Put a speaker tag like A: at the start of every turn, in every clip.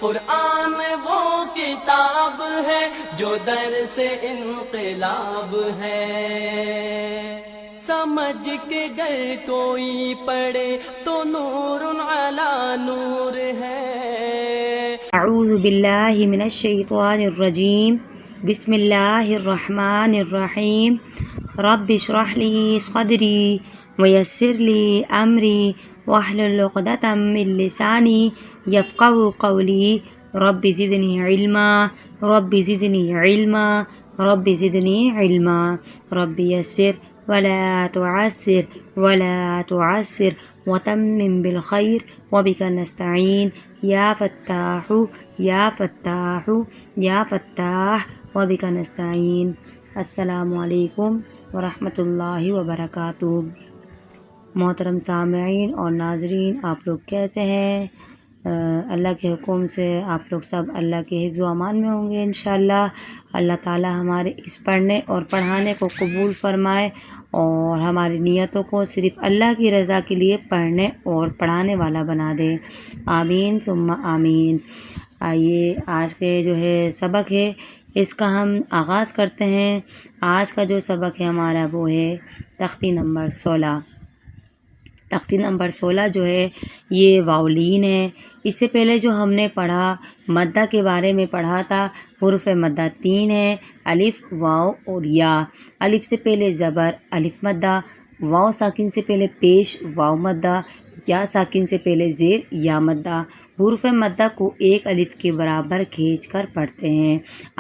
A: قرآن وہ کتاب ہے جو در سے انقلاب ہے، سمجھ کے گر کوئی پڑھے تو نور علی نور ہے۔
B: اعوذ باللہ من الشیطان الرجیم، بسم اللہ الرحمن الرحیم۔ رب اشرح لی صدری ویسر لی امری واحلل عقدۃ من لسانی یفقهوا قولی۔ رب زدنی علما، رب زدنی علما، رب زدنی علما۔ رب یسر ولا تعسر ولا تعسر وتمم بالخیر وبک نستعین یا فتاح یا فتاح یا فتاح وبک نستعین۔ السلام علیکم ورحمۃ اللہ وبرکاتہ۔ محترم سامعین اور ناظرین، آپ لوگ کیسے ہیں؟ اللہ کے حکم سے آپ لوگ سب اللہ کے حفظ و امان میں ہوں گے انشاءاللہ۔ اللہ تعالی ہمارے اس پڑھنے اور پڑھانے کو قبول فرمائے اور ہماری نیتوں کو صرف اللہ کی رضا کے لیے پڑھنے اور پڑھانے والا بنا دے، آمین ثم آمین۔ آئیے آج کے جو ہے سبق ہے اس کا ہم آغاز کرتے ہیں۔ آج کا جو سبق ہے ہمارا وہ ہے تختی نمبر 16۔ تختی نمبر 16 جو ہے یہ واؤلین ہے۔ اس سے پہلے جو ہم نے پڑھا مدہ کے بارے میں پڑھا تھا، حروف مدہ 3 ہے، الف، واو اور یا۔ الف سے پہلے زبر الف مدہ، واو ساکن سے پہلے پیش واو مدہ، یا ساکن سے پہلے زیر یا مدہ۔ حروف مدہ کو ایک الف کے برابر کھینچ کر پڑھتے ہیں۔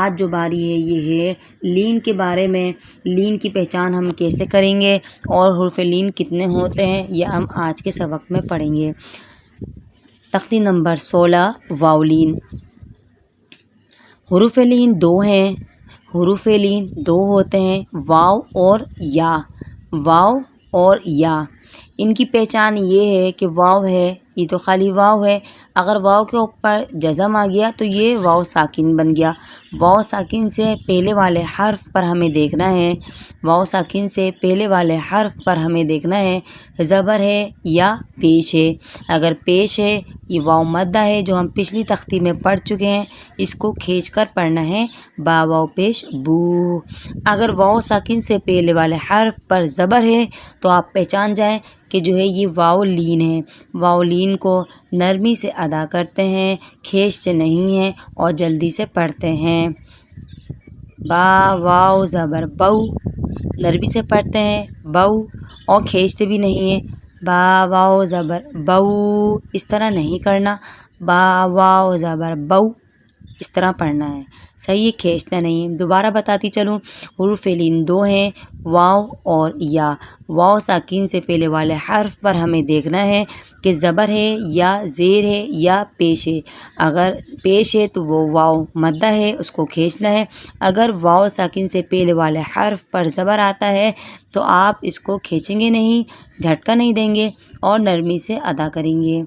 B: آج جو باری ہے یہ ہے لین کے بارے میں۔ لین کی پہچان ہم کیسے کریں گے اور حروف لین کتنے ہوتے ہیں یہ ہم آج کے سبق میں پڑھیں گے۔ تختی نمبر 16 واؤلین۔ حروف لین 2 ہیں۔ حروف لین 2 ہوتے ہیں، واو اور یا۔ واو اور یا، ان کی پہچان یہ ہے کہ واو ہے، یہ تو خالی واو ہے، اگر واو کے اوپر جزم آ گیا تو یہ واو ساکن بن گیا۔ واو ساکن سے پہلے والے حرف پر ہمیں دیکھنا ہے، واو ساکن سے پہلے والے حرف پر ہمیں دیکھنا ہے زبر ہے یا پیش ہے۔ اگر پیش ہے، یہ واو مدہ ہے جو ہم پچھلی تختی میں پڑھ چکے ہیں، اس کو کھینچ کر پڑھنا ہے با واو پیش بو۔ اگر واو ساکن سے پہلے والے حرف پر زبر ہے تو آپ پہچان جائیں کہ جو ہے یہ واو لین ہے۔ واو لین کو نرمی سے ادا کرتے ہیں، کھینچتے نہیں ہیں اور جلدی سے پڑھتے ہیں۔ با واو زبر بو، نرمی سے پڑھتے ہیں بو، اور کھینچتے بھی نہیں ہیں۔ با واو زبر بو، اس طرح نہیں کرنا، با واو زبر بو، اس طرح پڑھنا ہے، صحیح ہے، کھینچنا نہیں ہے۔ دوبارہ بتاتی چلوں، حروف لین 2 ہیں، واو اور یا۔ واو ساکن سے پہلے والے حرف پر ہمیں دیکھنا ہے کہ زبر ہے یا زیر ہے یا پیش ہے۔ اگر پیش ہے تو وہ واو مدہ ہے، اس کو کھینچنا ہے۔ اگر واو ساکن سے پہلے والے حرف پر زبر آتا ہے تو آپ اس کو کھینچیں گے نہیں، جھٹکا نہیں دیں گے اور نرمی سے ادا کریں گے۔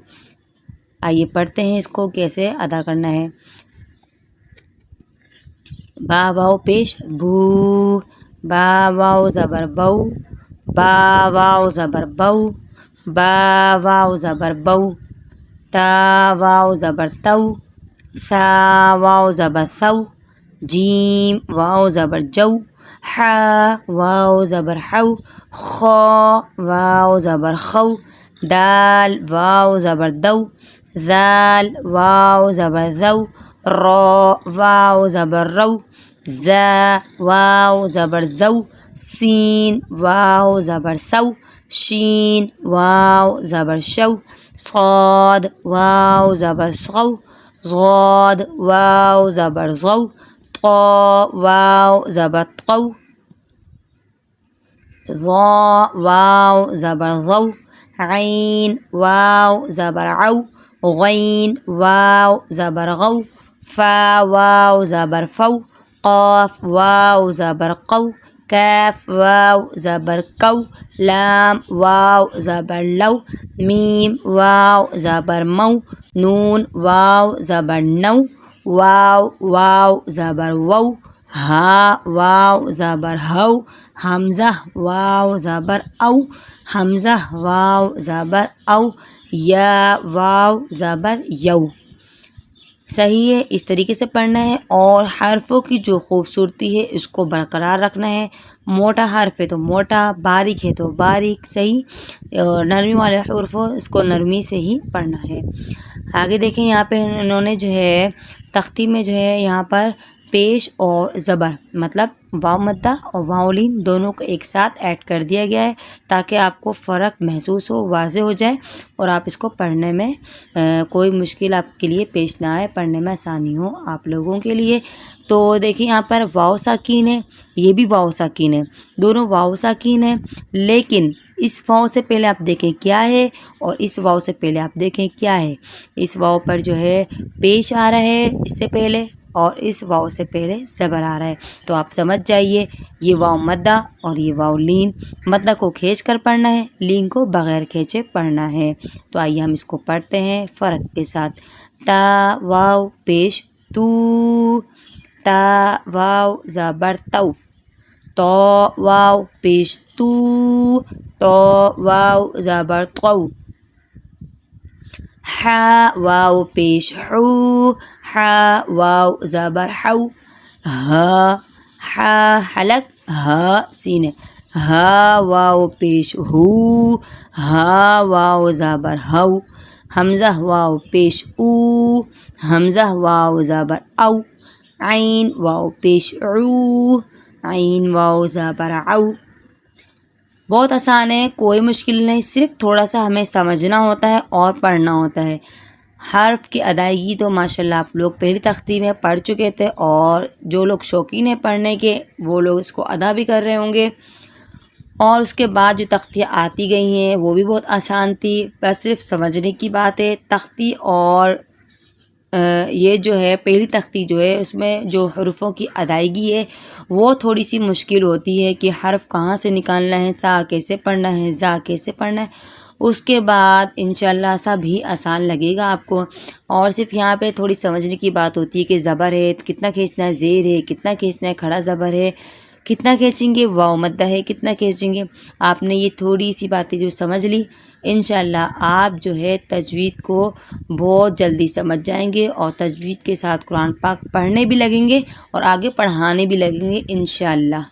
B: آئیے پڑھتے ہیں اس کو کیسے ادا کرنا ہے۔ با واو پیش بو، با واو زبر بو، با واو زبر بو، با واو زبر بو، تا واو زبر تو، ثا واو زبر ثو، جیم واو زبر جو، ح واو زبر حو، خا واو زبر خو، دال واو زبر دو، ذال واو زبر ذو، را واو زبر رو، زا واو زبر زو، سین واو زبر سو، شین واو زبر شو، صاد واو زبر صو، ضاد واو زبر ضو، طا واو زبر طو، ظا واو زبر ظو، عین واو زبر عو، غین واو زبر غو، فا واو زبر فو، قاف واو زبر قو، کاف واو زبر کو، لام واو زبر لو، میم واو زبر مو، نون واو زبر نو، واو واو زبر وو، ہا واو زبر ہو، حمزہ واو زبر او، حمزہ واو زبر او، یا واو زبر یو۔ صحیح ہے، اس طریقے سے پڑھنا ہے، اور حرفوں کی جو خوبصورتی ہے اس کو برقرار رکھنا ہے۔ موٹا حرف ہے تو موٹا، باریک ہے تو باریک، صحیح، اور نرمی والے حروف ہو اس کو نرمی سے ہی پڑھنا ہے۔ آگے دیکھیں یہاں پہ انہوں نے جو ہے تختی میں جو ہے یہاں پر پیش اور زبر مطلب واو مدہ اور واو لین دونوں کو ایک ساتھ ایڈ کر دیا گیا ہے تاکہ آپ کو فرق محسوس ہو، واضح ہو جائے، اور آپ اس کو پڑھنے میں کوئی مشکل آپ کے لیے پیش نہ آئے، پڑھنے میں آسانی ہو آپ لوگوں کے لیے۔ تو دیکھیں یہاں پر واو ساکین ہے، یہ بھی واو ساکین ہے، دونوں واو ساکین ہیں، لیکن اس واو سے پہلے آپ دیکھیں کیا ہے اور اس واو سے پہلے آپ دیکھیں کیا ہے۔ اس واو پر جو ہے پیش آ رہا ہے اس سے پہلے، اور اس واو سے پہلے زبر آ رہا ہے، تو آپ سمجھ جائیے یہ واو مدہ اور یہ واو لین، مدہ کو کھینچ کر پڑھنا ہے، لین کو بغیر کھینچے پڑھنا ہے۔ تو آئیے ہم اس کو پڑھتے ہیں فرق کے ساتھ۔ تا واو پیش تو، تا واو زبر تو، تو واو پیش تو، تو واو زبر تو، حا واو پیش حو، حا واو زبر حو، ہا حا حلق ہا سین ہے، ہا واو پیش ہو، ہا واو زبر ہو، حمزہ واو پیش او، حمزہ واو زبر او، عین واو پیش عو، عین واو زبر عو۔ بہت آسان ہے، کوئی مشکل نہیں، صرف تھوڑا سا ہمیں سمجھنا ہوتا ہے اور پڑھنا ہوتا ہے۔ حرف کی ادائیگی تو ماشاءاللہ آپ لوگ پہلی تختی میں پڑھ چکے تھے، اور جو لوگ شوقین ہیں پڑھنے کے وہ لوگ اس کو ادا بھی کر رہے ہوں گے، اور اس کے بعد جو تختیاں آتی گئی ہیں وہ بھی بہت آسان تھی، بس صرف سمجھنے کی بات ہے۔ تختی اور یہ جو ہے پہلی تختی جو ہے اس میں جو حروفوں کی ادائیگی ہے وہ تھوڑی سی مشکل ہوتی ہے کہ حرف کہاں سے نکالنا ہے، تا کیسے پڑھنا ہے، زا کیسے پڑھنا ہے۔ اس کے بعد انشاءاللہ سب ہی آسان لگے گا آپ کو، اور صرف یہاں پہ تھوڑی سمجھنے کی بات ہوتی ہے کہ زبر ہے کتنا کھینچنا ہے، زیر ہے کتنا کھینچنا ہے، کھڑا زبر ہے کتنا کھینچیں گے، واو مدہ ہے کتنا کھینچیں گے۔ آپ نے یہ تھوڑی سی باتیں جو سمجھ لی، انشاءاللہ آپ جو ہے تجوید کو بہت جلدی سمجھ جائیں گے، اور تجوید کے ساتھ قرآن پاک پڑھنے بھی لگیں گے اور آگے پڑھانے بھی لگیں گے انشاءاللہ۔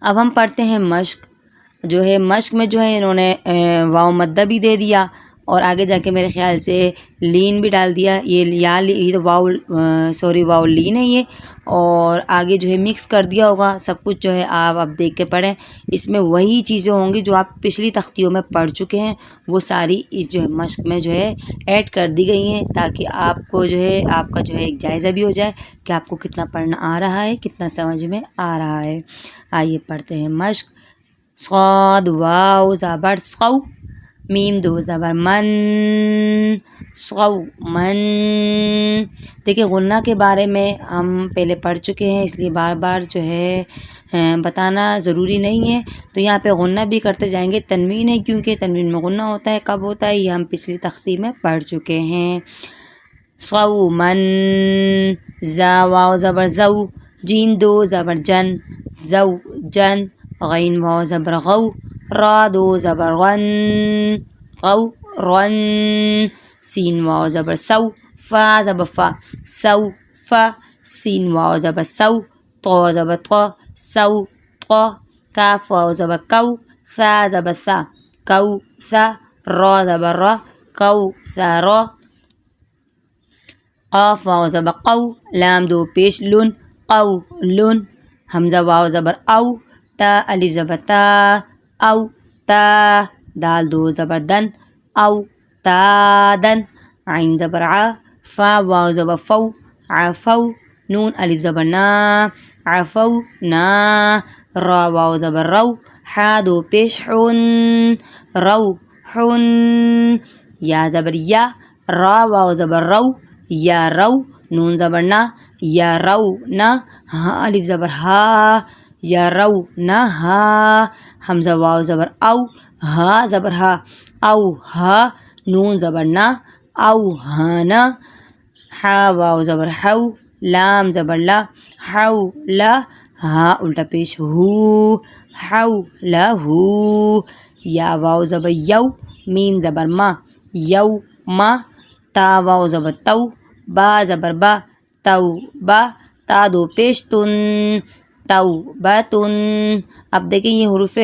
B: اب ہم پڑھتے ہیں مشق۔ جو ہے مشق میں جو ہے انہوں نے واو مدہ بھی دے دیا، اور آگے جا کے میرے خیال سے لین بھی ڈال دیا، یہ تو واو لین ہے یہ، اور آگے جو ہے مکس کر دیا ہوگا سب کچھ، جو ہے آپ اب دیکھ کے پڑھیں، اس میں وہی چیزیں ہوں گی جو آپ پچھلی تختیوں میں پڑھ چکے ہیں، وہ ساری اس جو ہے مشق میں جو ہے ایڈ کر دی گئی ہیں، تاکہ آپ کو جو ہے آپ کا جو ہے ایک جائزہ بھی ہو جائے کہ آپ کو کتنا پڑھنا آ رہا ہے، کتنا سمجھ میں آ رہا ہے۔ آئیے پڑھتے ہیں مشق۔ صاد واو زبر صو، میم دو زبر من، صو من۔ دیکھیں غنہ کے بارے میں ہم پہلے پڑھ چکے ہیں، اس لیے بار بار جو ہے بتانا ضروری نہیں ہے، تو یہاں پہ غنہ بھی کرتے جائیں گے۔ تنوین ہے کیونکہ تنوین میں غنہ ہوتا ہے، کب ہوتا ہے یہ ہم پچھلی تختی میں پڑھ چکے ہیں۔ صو من، زا واو زبر زو، جیم دو زبر جن، زو جن، غین واو زبر غو، را دو زبر غن، غو رن، سین واو زبر سو، فا زبر فا، سو فا، سین واو زبر سو، تو زبر تو، سو تو، کاف واو زبر کو، ثا زبر ثا، کو ثا، را زبر را، کو ثا را، قاف واو زبر قو، لام دو پیش لن، قو لن، حمزہ واو زبر او، تا الف زبر تا، او تا، دال دو زبر دن، او تا دن، عین زبر ع، فا واو زبر فو، عفو، نون الف زبر نا، عفو نا، را واو زبر رو، حا دو پیش حن، رو حن، یا زبر یا، را واو زبر رو، یا رو، نون زبر نا، یا رو نا، ہاں الف زبر ہا، یا رو نا ہا، حمزہ واو زبر او، ہا زبر ہا، او ہا، نون زبر نا، او ہانا، حا واو زبر حو، لام زبر لا، حو لا، ہا الٹا پیش ہو، حو لا ہو، یا واو زبر یو، میم زبر ما، یو ما، تا واو زبر تو، با زبر با، تو با، تا دو پیش تن، توبتن۔ اب دیکھیں یہ حروف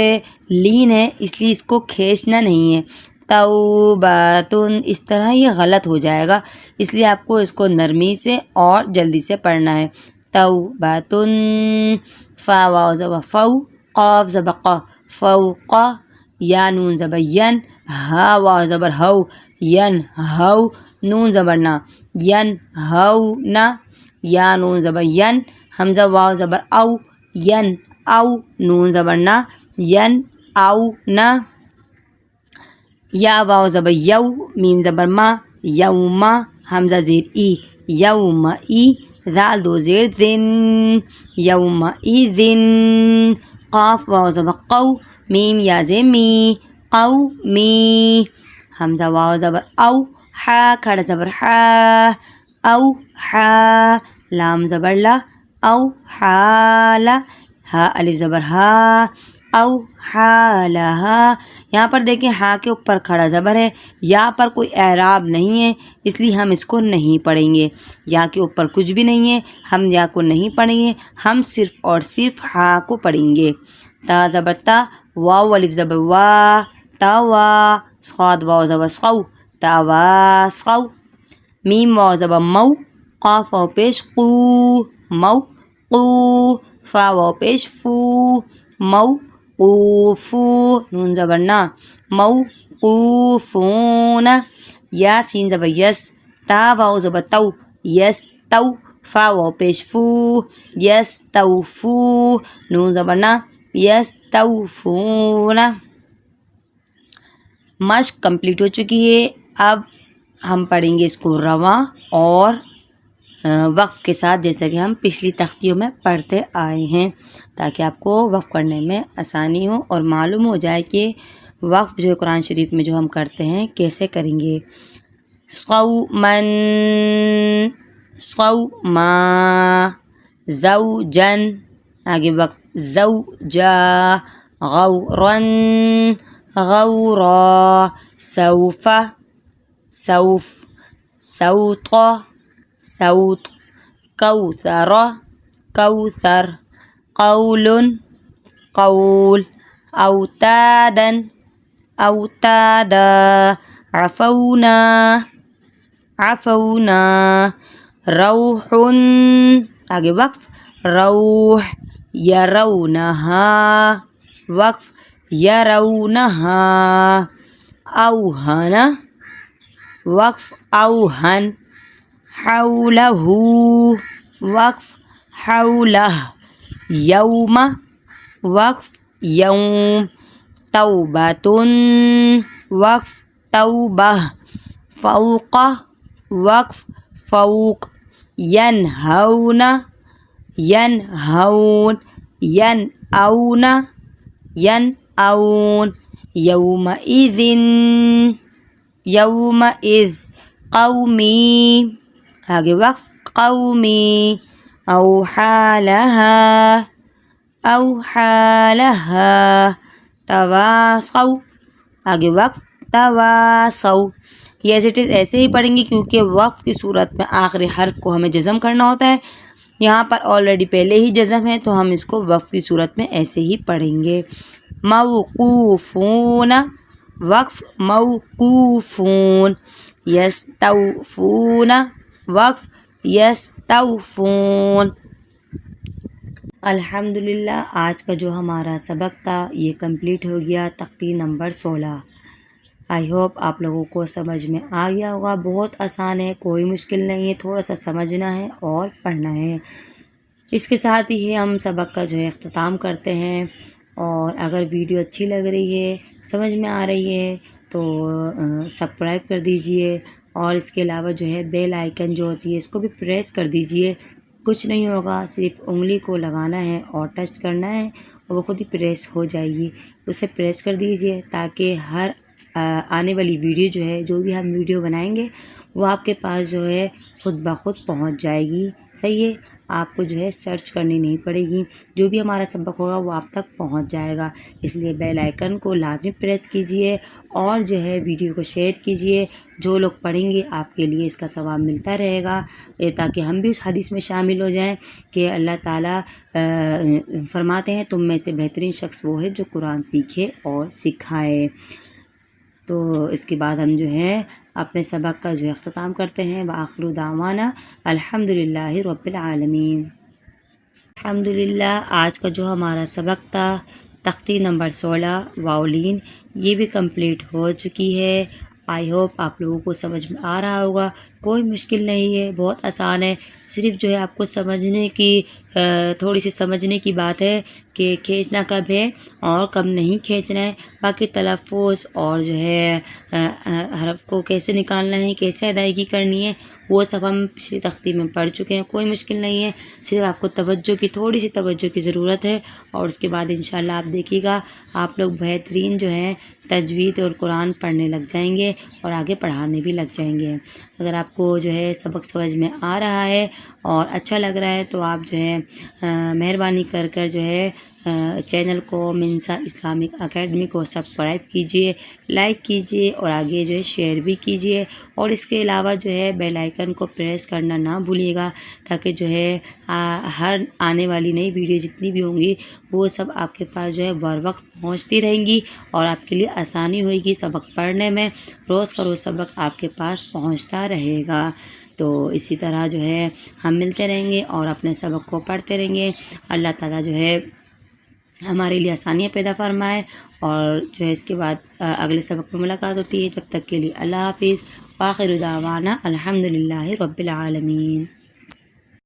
B: لین ہے اس لیے اس کو کھینچنا نہیں ہے، توبتن اس طرح یہ غلط ہو جائے گا، اس لیے آپ کو اس کو نرمی سے اور جلدی سے پڑھنا ہے۔ توبتن، فا واو زبر فو، قاف زبر قا، فوق، یا نون زبر ین، ہا واو زبر ہو، ین ہو، نون زبر نا، ین ہو نا، یا نون زبر ین، حمزہ واو زبر او، ین او، نون زبر نا، ین او نا، یا واو زبر یو، میم زبر ما، یوما، حمزہ زیر ای، یوم ای، زال دو زیر زن، یوم ای زن، قاف واو زبر قو، میم یا زیر می، قو می، حمزہ واو زبر او، حا کھڑا زبر حا، او حا، لام زبر لا، او حالا، ہا الف زبر ہا، او حالہا۔ یہاں پر دیکھیں ہا کے اوپر کھڑا زبر ہے، یا پر کوئی اعراب نہیں ہے اس لیے ہم اس کو نہیں پڑھیں گے، یا کے اوپر کچھ بھی نہیں ہے، ہم یا کو نہیں پڑھیں گے، ہم صرف اور صرف ہا کو پڑھیں گے۔ تا زبر تا، واو الف زبر وا، توا، صاد واو زبر صو، تواسقوا، میم واو زبر مو، قاف واو پیش قو، مو قو، فا واو پیش فو، مو قوفو، نون زبر نا، مو قوفون، یا سین زبر یس، تا واو زبر تو، یس تو، فا واو پیش فو، یس توفو، نون زبر نا، یس توفون۔ مشق کمپلیٹ ہو چکی ہے، اب ہم پڑھیں گے اس کو رواں اور وقف کے ساتھ، جیسا کہ ہم پچھلی تختیوں میں پڑھتے آئے ہیں، تاکہ آپ کو وقف کرنے میں آسانی ہو اور معلوم ہو جائے کہ وقف جو ہے قرآن شریف میں جو ہم کرتے ہیں کیسے کریں گے۔ صومن، صوما، زوجن، آگے وقف، زوجا، غورن، غورا، سوف، سوف، سوط، سوط، کوثر، کوثر، قول، قول، اوتادا، اوتادا، عفونا، عفونا، روح، آگے وقف، روح، یرونہا، وقف، یرونہا، اوہن، وقف، اوہن، حولہ، وقف، حولہ، یوم، وقف، یوم، توبۃ، وقف، توبہ، فوق، وقف، فوق، ینہون، ینہون، ینأون، ینأون، یومئذ، یومئذ، قومی، آگے وقف، قومی، اوحی لہا، اوحی لہا، تواصوا، آگے وقف، تواصوا۔ یہ ایز اٹ از ایسے ہی پڑھیں گے کیونکہ وقف کی صورت میں آخری حرف کو ہمیں جزم کرنا ہوتا ہے، یہاں پر آلریڈی پہلے ہی جزم ہے تو ہم اس کو وقف کی صورت میں ایسے ہی پڑھیں گے۔ موقوفون، وقف، موقوفون، یستوفون، وقف، یستوفون۔ الحمدللہ آج کا جو ہمارا سبق تھا یہ کمپلیٹ ہو گیا، تختی نمبر 16۔ آئی ہوپ آپ لوگوں کو سمجھ میں آ گیا ہوگا، بہت آسان ہے، کوئی مشکل نہیں ہے، تھوڑا سا سمجھنا ہے اور پڑھنا ہے۔ اس کے ساتھ ہی ہم سبق کا جو ہے اختتام کرتے ہیں، اور اگر ویڈیو اچھی لگ رہی ہے، سمجھ میں آ رہی ہے تو سبسکرائب کر دیجئے، اور اس کے علاوہ جو ہے بیل آئیکن جو ہوتی ہے اس کو بھی پریس کر دیجئے، کچھ نہیں ہوگا، صرف انگلی کو لگانا ہے اور ٹچ کرنا ہے اور وہ خود ہی پریس ہو جائے گی، اسے پریس کر دیجئے تاکہ ہر آنے والی ویڈیو جو ہے، جو بھی ہم ویڈیو بنائیں گے وہ آپ کے پاس جو ہے خود بخود پہنچ جائے گی. صحیح ہے، آپ کو جو ہے سرچ کرنی نہیں پڑے گی، جو بھی ہمارا سبق ہوگا وہ آپ تک پہنچ جائے گا. اس لیے بیل آئیکن کو لازمی پریس کیجئے اور جو ہے ویڈیو کو شیئر کیجئے. جو لوگ پڑھیں گے آپ کے لیے اس کا ثواب ملتا رہے گا، تاکہ ہم بھی اس حدیث میں شامل ہو جائیں کہ اللہ تعالیٰ فرماتے ہیں تم میں سے بہترین شخص وہ ہے جو قرآن سیکھے اور سکھائے. تو اس کے بعد ہم جو ہے اپنے سبق کا جو ہے اختتام کرتے ہیں. وآخر دعوانا الحمدللہ رب العالمین. الحمدللہ آج کا جو ہمارا سبق تھا تختی نمبر 16 واؤلین، یہ بھی کمپلیٹ ہو چکی ہے. آئی ہوپ آپ لوگوں کو سمجھ میں آ رہا ہوگا. کوئی مشکل نہیں ہے، بہت آسان ہے. صرف جو ہے آپ کو سمجھنے کی تھوڑی سی سمجھنے کی بات ہے کہ کھینچنا کب ہے اور کب نہیں کھینچنا ہے. باقی تلفظ اور جو ہے حرف کو کیسے نکالنا ہے، کیسے ادائیگی کرنی ہے، وہ سب ہم پچھلی تختی میں پڑھ چکے ہیں. کوئی مشکل نہیں ہے، صرف آپ کو توجہ کی تھوڑی سی توجہ کی ضرورت ہے. اور اس کے بعد انشاءاللہ آپ دیکھیے گا آپ لوگ بہترین جو ہے تجوید اور قرآن پڑھنے لگ جائیں گے اور آگے پڑھانے بھی لگ جائیں گے. اگر آپ کو جو ہے سبق سمجھ میں آ رہا ہے اور اچھا لگ رہا ہے تو آپ جو ہے مہربانی کر جو ہے چینل کو منصا اسلامک اکیڈمی کو سبسکرائب کیجئے، لائک کیجئے اور آگے جو ہے شیئر بھی کیجئے. اور اس کے علاوہ جو ہے بیل آئیکن کو پریس کرنا نہ بھولیے گا، تاکہ جو ہے ہر آنے والی نئی ویڈیو جتنی بھی ہوں گی وہ سب آپ کے پاس جو ہے بر وقت پہنچتی رہیں گی اور آپ کے لیے آسانی ہوئے گی سبق پڑھنے میں. روز کا روز سبق آپ کے پاس پہنچتا رہے گا. تو اسی طرح جو ہے ہم ملتے رہیں گے اور اپنے سبق کو پڑھتے رہیں گے. اللہ تعالیٰ جو ہے ہمارے لیے آسانیاں پیدا فرمائے. اور جو ہے اس کے بعد اگلے سبق میں ملاقات ہوتی ہے. جب تک کے لیے اللہ حافظ. وآخر دعوانا الحمدللہ رب العالمین.